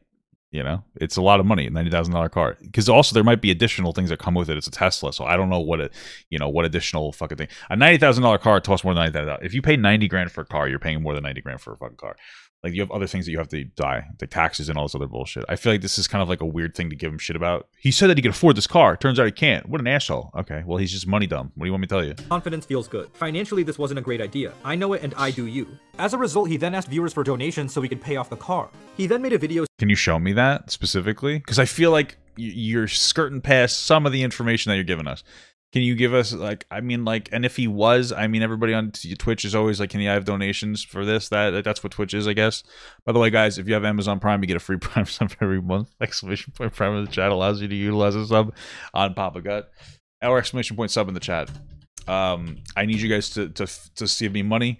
You know, it's a lot of money, a $90,000 car. Because also there might be additional things that come with it. It's a Tesla, so I don't know what what additional fucking thing. A $90,000 car costs more than $90,000. If you pay $90,000 for a car, you're paying more than $90,000 for a fucking car. Like, you have other things that you have to buy, the taxes and all this other bullshit. I feel like this is kind of like a weird thing to give him shit about. He said that he could afford this car. Turns out he can't. What an asshole. Okay, well, he's just money dumb. What do you want me to tell you? Confidence feels good. Financially, this wasn't a great idea. I know it and I do you. As a result, he then asked viewers for donations so he could pay off the car. He then made a video. Can you show me that specifically? Because I feel like you're skirting past some of the information that you're giving us. Can you give us, like, I mean, like, and if he was, I mean, everybody on Twitch is always like, can you have donations for this, that? That's what Twitch is, I guess. By the way, guys, if you have Amazon Prime, you get a free Prime sub every month. Exclamation point Prime in the chat allows you to utilize a sub on Papa Gut. Or exclamation point sub in the chat. I need you guys to give me money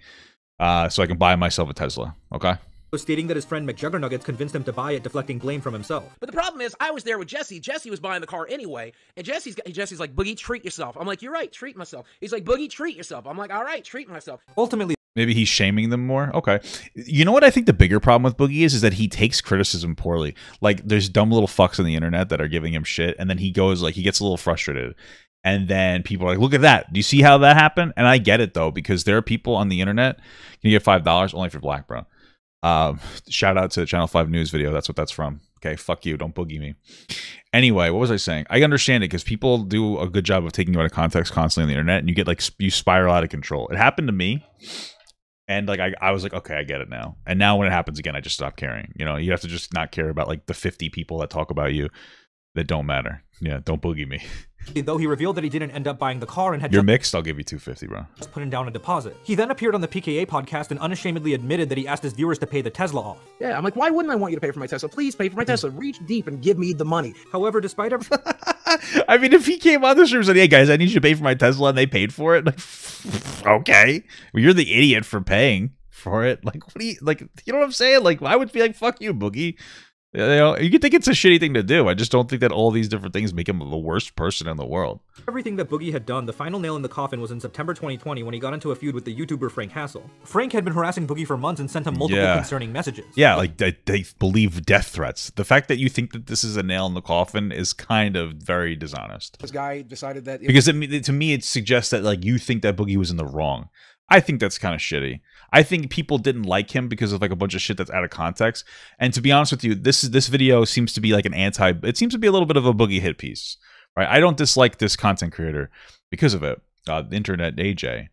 so I can buy myself a Tesla, okay? Stating that his friend McJuggernuggets convinced him to buy it, deflecting blame from himself. But the problem is, I was there with Jesse. Jesse was buying the car anyway, and Jesse's like, Boogie, treat yourself. I'm like, you're right, treat myself. He's like, Boogie, treat yourself. I'm like, all right, treat myself. Ultimately, maybe he's shaming them more. Okay. You know what I think the bigger problem with Boogie is that he takes criticism poorly. Like, there's dumb little fucks on the internet that are giving him shit, and then he goes, like, he gets a little frustrated. And then people are like, look at that. Do you see how that happened? And I get it, though, because there are people on the internet. Can you get $5? Only if you're black, bro. Shout out to the Channel 5 News video. That's what that's from. Okay, fuck you. Don't boogie me. Anyway, what was I saying? I understand it because people do a good job of taking you out of context constantly on the internet, and you get like, you spiral out of control. It happened to me, and like I was like, okay, I get it now. And now when it happens again, I just stop caring. You know, you have to just not care about like the 50 people that talk about you that don't matter. Yeah, don't boogie me. Though he revealed that he didn't end up buying the car and had You're mixed, I'll give you $250, bro. Just putting down a deposit. He then appeared on the PKA podcast and unashamedly admitted that he asked his viewers to pay the Tesla off. Yeah, I'm like, why wouldn't I want you to pay for my Tesla? Please pay for my Tesla. Reach deep and give me the money. However, despite everything, I mean, if he came on the stream and said, hey guys, I need you to pay for my Tesla, and they paid for it, like, okay. Well, you're the idiot for paying for it. Like, what do you, like, you know what I'm saying? Like, I would be like, fuck you, Boogie. You know, you can think it's a shitty thing to do. I just don't think that all these different things make him the worst person in the world. Everything that Boogie had done, the final nail in the coffin was in September 2020 when he got into a feud with the YouTuber Frank Hassel. Frank had been harassing Boogie for months and sent him multiple concerning messages. Yeah, like they believe death threats. The fact that you think that this is a nail in the coffin is kind of very dishonest. This guy decided that... Because to me, it suggests that like you think that Boogie was in the wrong. I think that's kind of shitty. I think people didn't like him because of like a bunch of shit that's out of context. And to be honest with you, this video seems to be like it seems to be a little bit of a Boogie hit piece, right? I don't dislike this content creator because of it, Internet AJ,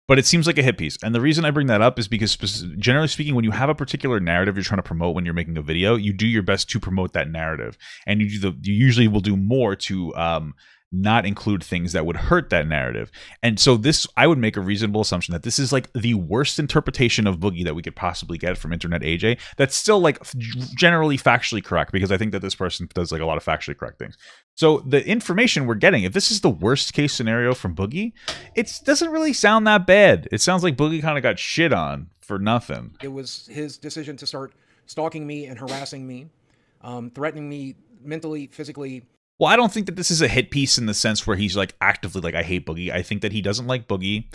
but it seems like a hit piece. And the reason I bring that up is because generally speaking, when you have a particular narrative you're trying to promote when you're making a video, you do your best to promote that narrative, and you usually will do more to not include things that would hurt that narrative. And so this, I would make a reasonable assumption that this is like the worst interpretation of Boogie that we could possibly get from Internet AJ. That's still like generally factually correct, because I think that this person does like a lot of factually correct things. So the information we're getting, if this is the worst case scenario from Boogie, it doesn't really sound that bad. It sounds like Boogie kind of got shit on for nothing. It was his decision to start stalking me and harassing me, threatening me mentally, physically. Well, I don't think that this is a hit piece in the sense where he's like actively like, I hate Boogie. I think that he doesn't like Boogie,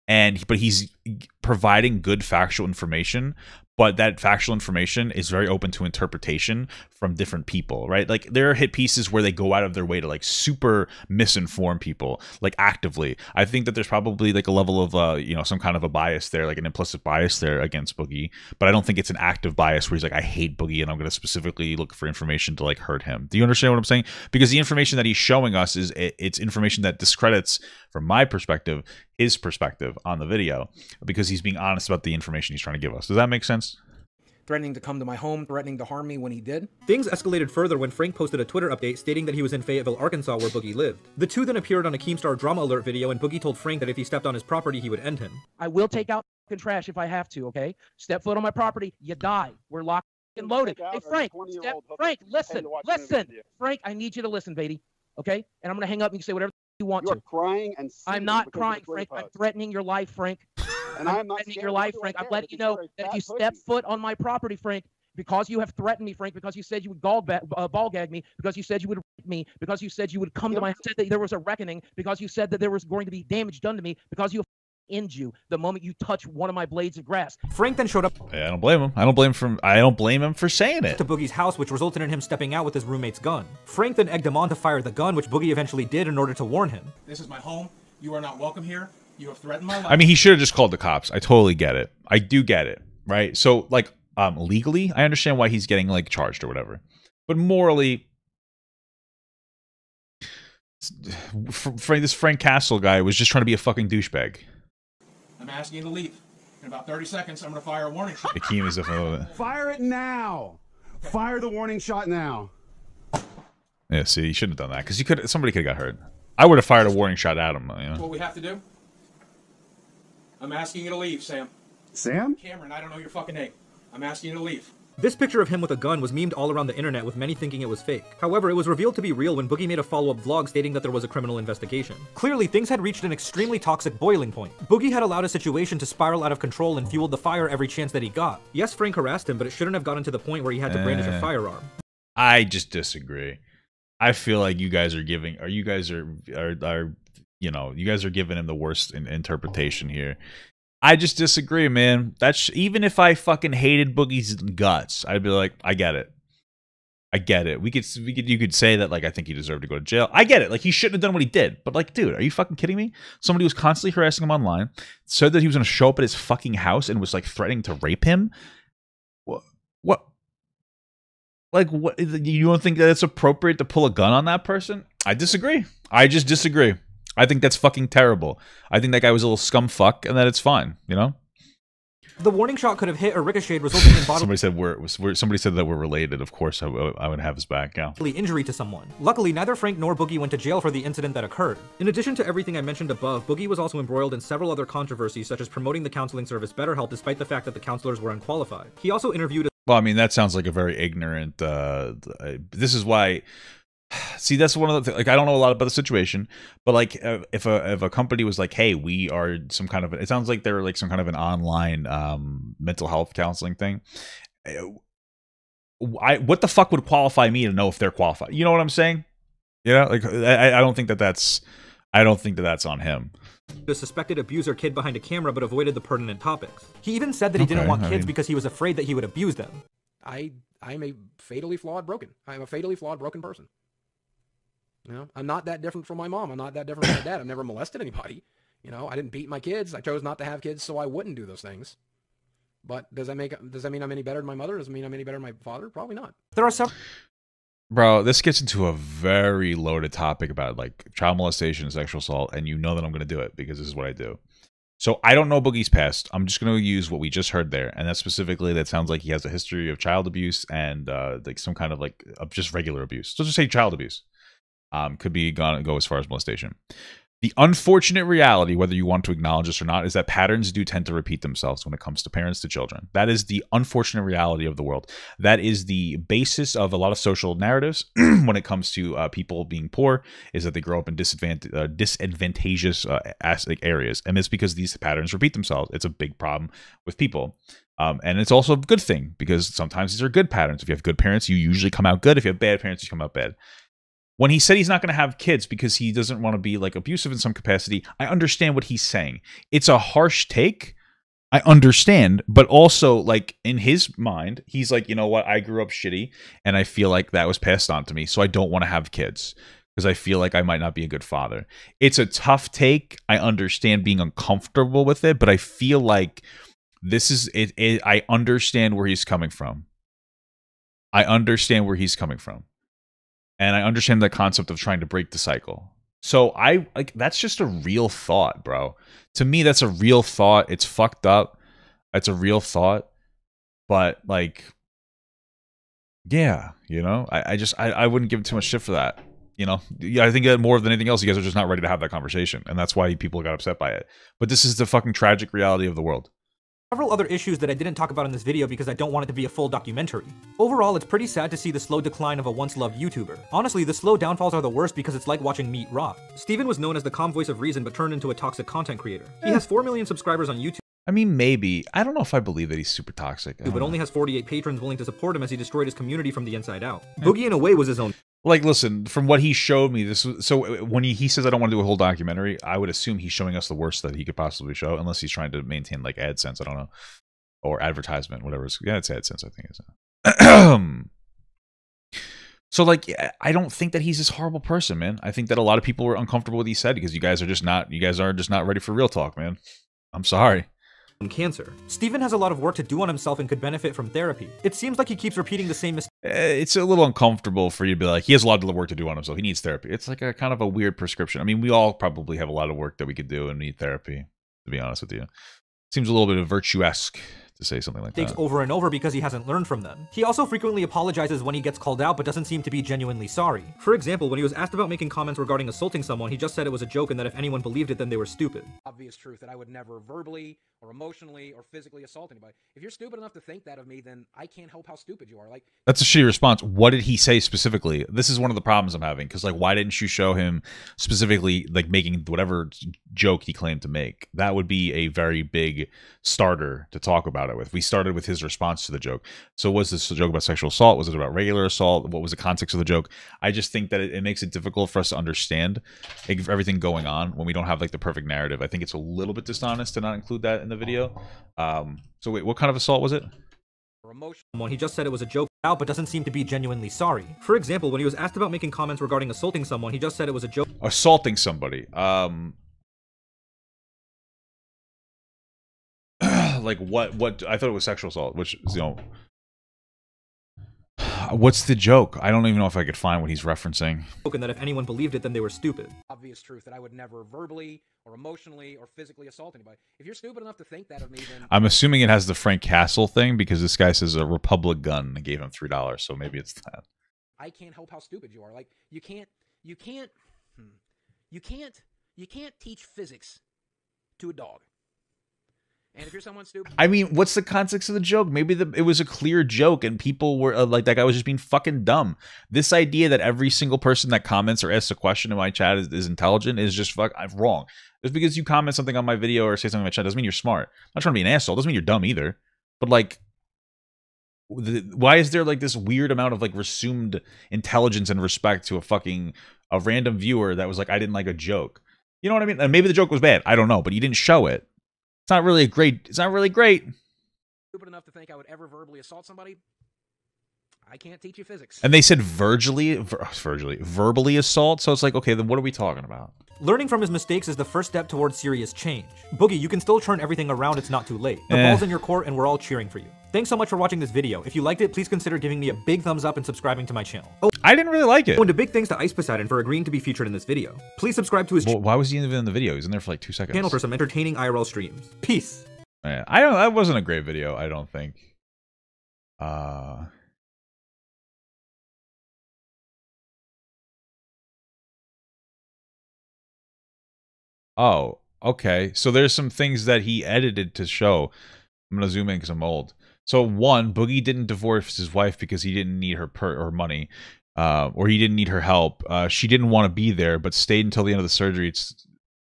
but he's providing good factual information. But that factual information is very open to interpretation from different people, right? Like there are hit pieces where they go out of their way to like super misinform people, like actively. I think that there's probably like a level of, you know, some kind of a bias there, like an implicit bias there against Boogie. But I don't think it's an active bias where he's like, I hate Boogie and I'm going to specifically look for information to like hurt him. Do you understand what I'm saying? Because the information that he's showing us is it's information that discredits, from my perspective, his perspective on the video, because he's being honest about the information he's trying to give us. Does that make sense? threatening to come to my home, threatening to harm me when he did. Things escalated further when Frank posted a Twitter update stating that he was in Fayetteville, Arkansas, where Boogie lived. The two then appeared on a Keemstar Drama Alert video, and Boogie told Frank that if he stepped on his property, he would end him. I will take out trash if I have to, okay? Step foot on my property, you die. We're locked and loaded. Hey, Frank, Frank, listen. Frank, I need you to listen, Beatty, okay? And I'm going to hang up and you can say whatever you want to. You're crying and I'm not crying, Frank. I'm threatening your life, Frank. And I'm not threatening your life, Frank. I'm letting you know that if you step foot on my property, Frank, because you have threatened me, Frank, because you said you would ball gag me, because you said you would rape me, because you said you would come to my house, said that there was a reckoning, because you said that there was going to be damage done to me, because you end you the moment you touch one of my blades of grass. Frank then showed up. I don't blame him. I don't blame him for saying it. To Boogie's house, which resulted in him stepping out with his roommate's gun. Frank then egged him on to fire the gun, which Boogie eventually did in order to warn him. This is my home. You are not welcome here. You have threatened my life. I mean, he should have just called the cops. I totally get it. I do get it, right? So, like, legally, I understand why he's getting, like, charged or whatever. But morally, this Frank Castle guy was just trying to be a fucking douchebag. I'm asking you to leave. In about 30 seconds, I'm going to fire a warning shot. Akeem is definitely... Fire it now! Fire the warning shot now! Yeah, see, he shouldn't have done that, because somebody could have got hurt. I would have fired a warning shot at him, you know? What we have to do? I'm asking you to leave, Sam. Sam? Cameron, I don't know your fucking name. I'm asking you to leave. This picture of him with a gun was memed all around the internet, with many thinking it was fake. However, it was revealed to be real when Boogie made a follow-up vlog stating that there was a criminal investigation. Clearly, things had reached an extremely toxic boiling point. Boogie had allowed a situation to spiral out of control and fueled the fire every chance that he got. Yes, Frank harassed him, but it shouldn't have gotten to the point where he had to brandish a firearm. I just disagree. I feel like you guys are giving, you guys are giving him the worst interpretation here. I just disagree, man. Even if I fucking hated Boogie's guts, I'd be like, I get it. I get it. You could say that, like, I think he deserved to go to jail. I get it. Like, he shouldn't have done what he did. But, like, dude, are you fucking kidding me? Somebody was constantly harassing him online, said that he was going to show up at his fucking house and was, like, threatening to rape him. What? Like, what? You don't think that it's appropriate to pull a gun on that person? I disagree. I just disagree. I think that's fucking terrible. I think that guy was a little scum fuck, and that it's fine, you know? The warning shot could have hit or ricocheted, resulting in bodily... Somebody said that we're related. Of course, I would have his back, yeah. ...injury to someone. Luckily, neither Frank nor Boogie went to jail for the incident that occurred. In addition to everything I mentioned above, Boogie was also embroiled in several other controversies, such as promoting the counseling service BetterHelp despite the fact that the counselors were unqualified. He also interviewed... Well, I mean, that sounds like a very ignorant... this is why... See, that's one of the like I don't know a lot about the situation, but like if a company was like, hey, we are some kind of, it sounds like they're like some kind of an online mental health counseling thing. What the fuck would qualify me to know if they're qualified? You know what I'm saying? Yeah, like I don't think that's on him. The suspected abuser kid behind a camera, but avoided the pertinent topics. He even said that he didn't want kids because he was afraid that he would abuse them. I'm a fatally flawed broken. I'm a fatally flawed broken person. You know, I'm not that different from my mom. I'm not that different from my dad. I've never molested anybody. You know, I didn't beat my kids. I chose not to have kids so I wouldn't do those things. But does that mean I'm any better than my mother? Does it mean I'm any better than my father? Probably not. There are some... Bro, this gets into a very loaded topic about like child molestation and sexual assault, and you know that I'm going to do it because this is what I do. So I don't know Boogie's past. I'm just going to use what we just heard there, and that's specifically that sounds like he has a history of child abuse and like some kind of like just regular abuse. So just say child abuse. Could be go as far as molestation. The unfortunate reality, whether you want to acknowledge this or not, is that patterns do tend to repeat themselves when it comes to parents to children. That is the unfortunate reality of the world. That is the basis of a lot of social narratives when it comes to people being poor, is that they grow up in disadvantageous areas. And it's because these patterns repeat themselves. It's a big problem with people. And it's also a good thing because sometimes these are good patterns. If you have good parents, you usually come out good. If you have bad parents, you come out bad. When he said he's not going to have kids because he doesn't want to be like abusive in some capacity, I understand what he's saying. It's a harsh take. I understand, but also like in his mind, he's like, you know what? I grew up shitty and I feel like that was passed on to me. So I don't want to have kids because I feel like I might not be a good father. It's a tough take. I understand being uncomfortable with it, but I feel like this is it. I understand where he's coming from. I understand where he's coming from. And I understand the concept of trying to break the cycle. So that's just a real thought, bro. To me, that's a real thought. It's fucked up. That's a real thought. But like, yeah, you know, I wouldn't give too much shit for that. You know, yeah, I think that more than anything else, you guys are just not ready to have that conversation, and that's why people got upset by it. But this is the fucking tragic reality of the world. Several other issues that I didn't talk about in this video because I don't want it to be a full documentary. Overall, it's pretty sad to see the slow decline of a once-loved YouTuber. Honestly, the slow downfalls are the worst because it's like watching meat rot. Steven was known as the calm voice of reason but turned into a toxic content creator. He has 4 million subscribers on YouTube. I mean, maybe. I don't know if I believe that he's super toxic. But only has 48 patrons willing to support him as he destroyed his community from the inside out. Boogie in a way was his own. Like, listen, from what he showed me, this was, so when he says I don't want to do a whole documentary, I would assume he's showing us the worst that he could possibly show, unless he's trying to maintain like AdSense, I don't know, or advertisement, whatever. Yeah, it's AdSense, I think is. So like, I don't think that he's this horrible person, man. I think that a lot of people were uncomfortable with what he said because you guys are just not ready for real talk, man. I'm sorry. Cancer. Steven has a lot of work to do on himself and could benefit from therapy. It seems like he keeps repeating the same mistake. It's a little uncomfortable for you to be like, he has a lot of work to do on himself. He needs therapy. It's like a kind of a weird prescription. I mean, we all probably have a lot of work that we could do and need therapy, to be honest with you. Seems a little bit of virtue-esque to say something like that. Over and over because he hasn't learned from them. He also frequently apologizes when he gets called out but doesn't seem to be genuinely sorry. For example, when he was asked about making comments regarding assaulting someone, he just said it was a joke and that if anyone believed it, then they were stupid. Obvious truth that I would never verbally or emotionally or physically assault anybody. If you're stupid enough to think that of me, then I can't help how stupid you are. Like, that's a shitty response. What did he say specifically? This is one of the problems I'm having, because like, why didn't you show him specifically like making whatever joke he claimed to make? That would be a very big starter to talk about it with. We started with his response to the joke. So was this a joke about sexual assault? Was it about regular assault? What was the context of the joke? I just think that it makes it difficult for us to understand everything going on when we don't have like the perfect narrative. I think it's a little bit dishonest to not include that in the video. So wait, what kind of assault was it? He just said it was a joke out but doesn't seem to be genuinely sorry. For example, when he was asked about making comments regarding assaulting someone, he just said it was a joke. Assaulting somebody. Like what I thought it was sexual assault, which, you know, what's the joke? I don't even know if I could find what he's referencing. And that if anyone believed it, then they were stupid. Obvious truth that I would never verbally or emotionally or physically assault anybody. If you're stupid enough to think that of me, then I'm assuming it has the Frank Castle thing, because this guy says a Republic gun and gave him $3, so maybe it's that. I can't help how stupid you are. Like, you can't teach physics to a dog. And if you're someone stupid, I mean, what's the context of the joke? Maybe it was a clear joke and people were like, that guy was just being fucking dumb. This idea that every single person that comments or asks a question in my chat is intelligent is just I'm wrong. Just because you comment something on my video or say something in my chat doesn't mean you're smart. I'm not trying to be an asshole. Doesn't mean you're dumb either. But like, why is there like this weird amount of like assumed intelligence and respect to a random viewer that was like, I didn't like a joke? You know what I mean? And maybe the joke was bad. I don't know, but you didn't show it. It's not really great. Stupid enough to think I would ever verbally assault somebody? I can't teach you physics. And they said verbally assault. So it's like, okay, then what are we talking about? Learning from his mistakes is the first step towards serious change. Boogie, you can still turn everything around. It's not too late. The ball's in your court and we're all cheering for you. Thanks so much for watching this video. If you liked it, please consider giving me a big thumbs up and subscribing to my channel. Oh, I didn't really like it. And a big thanks to Ice Poseidon for agreeing to be featured in this video. Please subscribe to his channel. Why was he even in the video? He was in there for like 2 seconds. Channel for some entertaining IRL streams. Peace. Yeah, that wasn't a great video, I don't think. Oh, okay. So there's some things that he edited to show. I'm gonna zoom in because I'm old. So one, Boogie didn't divorce his wife because he didn't need her money, or he didn't need her help. She didn't want to be there, but stayed until the end of the surgery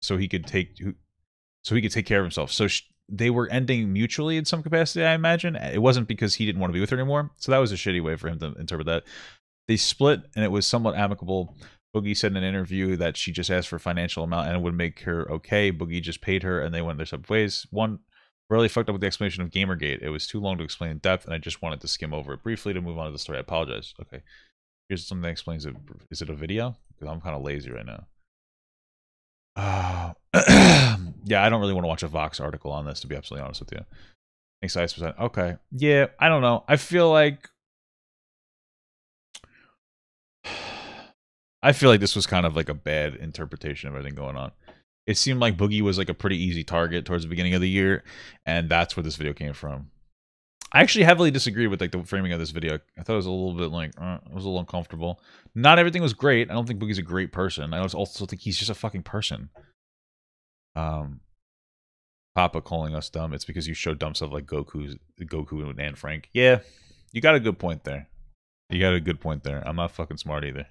so he could take care of himself. So they were ending mutually in some capacity, I imagine. It wasn't because he didn't want to be with her anymore. So that was a shitty way for him to interpret that. They split, and it was somewhat amicable. Boogie said in an interview that she just asked for a financial amount and it would make her okay. Boogie just paid her, and they went their separate ways. One, really fucked up with the explanation of Gamergate. It was too long to explain in depth, and I just wanted to skim over it briefly to move on to the story. I apologize. Okay. Here's something that explains it. Is it a video? Because I'm kind of lazy right now. Yeah, I don't really want to watch a Vox article on this, to be absolutely honest with you. Thanks, Ice %. Okay. Yeah, I don't know. I feel like this was kind of like a bad interpretation of everything going on. It seemed like Boogie was like a pretty easy target towards the beginning of the year, and that's where this video came from. I actually heavily disagree with like the framing of this video. I thought it was a little bit like it was a little uncomfortable. Not everything was great. I don't think Boogie's a great person. I also think he's just a fucking person. Papa calling us dumb. It's because you show dumb stuff like Goku and Anne Frank. Yeah, you got a good point there. I'm not fucking smart either.